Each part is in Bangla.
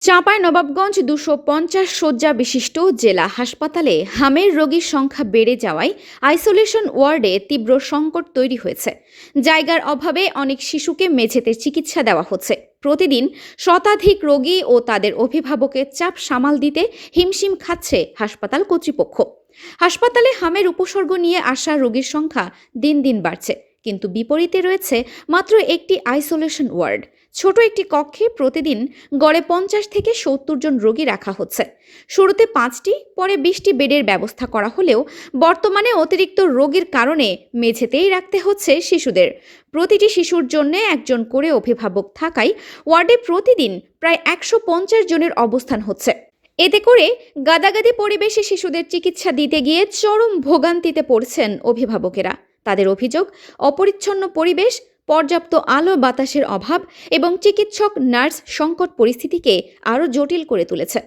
চাঁপাইনবাবগঞ্জ ২৫০ শয্যা বিশিষ্ট জেলা হাসপাতালে হামের রোগীর সংখ্যা বেড়ে যাওয়ায় আইসোলেশন ওয়ার্ডে তীব্র সংকট তৈরি হয়েছে। জায়গার অভাবে অনেক শিশুকে মেঝেতে চিকিৎসা দেওয়া হচ্ছে। প্রতিদিন শতাধিক রোগী ও তাদের অভিভাবকের চাপ সামাল দিতে হিমশিম খাচ্ছে হাসপাতাল কর্তৃপক্ষ। হাসপাতালে হামের উপসর্গ নিয়ে আসা রোগীর সংখ্যা দিন দিন বাড়ছে, কিন্তু বিপরীতে রয়েছে মাত্র একটি আইসোলেশন ওয়ার্ড। ছোট একটি কক্ষে প্রতিদিন গড়ে ৫০ থেকে ৭০ জন রোগী রাখা হচ্ছে। শুরুতে ৫টি, পরে ২০টি বেডের ব্যবস্থা করা হলেও বর্তমানে অতিরিক্ত রোগীর কারণে মেঝেতেই রাখতে হচ্ছে শিশুদের। প্রতিটি শিশুর জন্য একজন করে অভিভাবক থাকায় ওয়ার্ডে প্রতিদিন প্রায় ১৫০ জনের অবস্থান হচ্ছে। এতে করে গাদাগাদি পরিবেশে শিশুদের চিকিৎসা দিতে গিয়ে চরম ভোগান্তিতে পড়ছেন অভিভাবকেরা। তাদের অভিযোগ, অপরিচ্ছন্ন পরিবেশ, পর্যাপ্ত আলো বাতাসের অভাব এবং চিকিৎসক নার্স সংকট পরিস্থিতিকে আরও জটিল করে তুলেছে।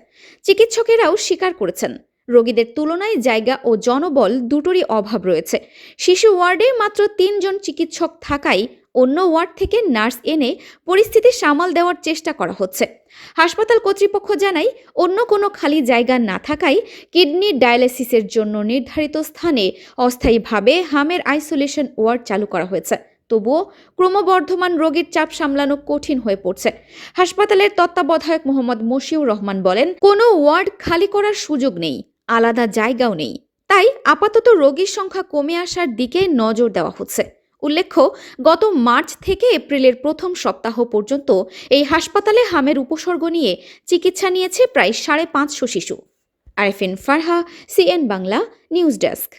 চিকিৎসকেরাও স্বীকার করেছেন, রোগীদের তুলনায় জায়গা ও জনবল দুটোরই অভাব রয়েছে। শিশু ওয়ার্ডে মাত্র ৩ জন চিকিৎসক থাকায় অন্য ওয়ার্ড থেকে নার্স এনে পরিস্থিতি সামাল দেওয়ার চেষ্টা করা হচ্ছে। হাসপাতাল কর্তৃপক্ষ জানায়, অন্য কোনো খালি জায়গা না থাকায় কিডনি ডায়ালিসিসের জন্য নির্ধারিত স্থানে অস্থায়ীভাবে হামের আইসোলেশন ওয়ার্ড চালু করা হয়েছে। তবুও ক্রমবর্ধমান রোগীর চাপ সামলানো কঠিন হয়ে পড়ছে। হাসপাতালের তত্ত্বাবধায়ক মোহাম্মদ মশিউর রহমান বলেন, কোনো ওয়ার্ড খালি করার সুযোগ নেই, আলাদা জায়গাও নেই। তাই আপাতত রোগীর সংখ্যা কমে আসার দিকে নজর দেওয়া হচ্ছে। উল্লেখ্য, গত মার্চ থেকে এপ্রিলের প্রথম সপ্তাহ পর্যন্ত এই হাসপাতালে হামের উপসর্গ নিয়ে চিকিৎসা নিয়েছে প্রায় ৫৫০ শিশু। Arefin Farha, CN Bangla news desk.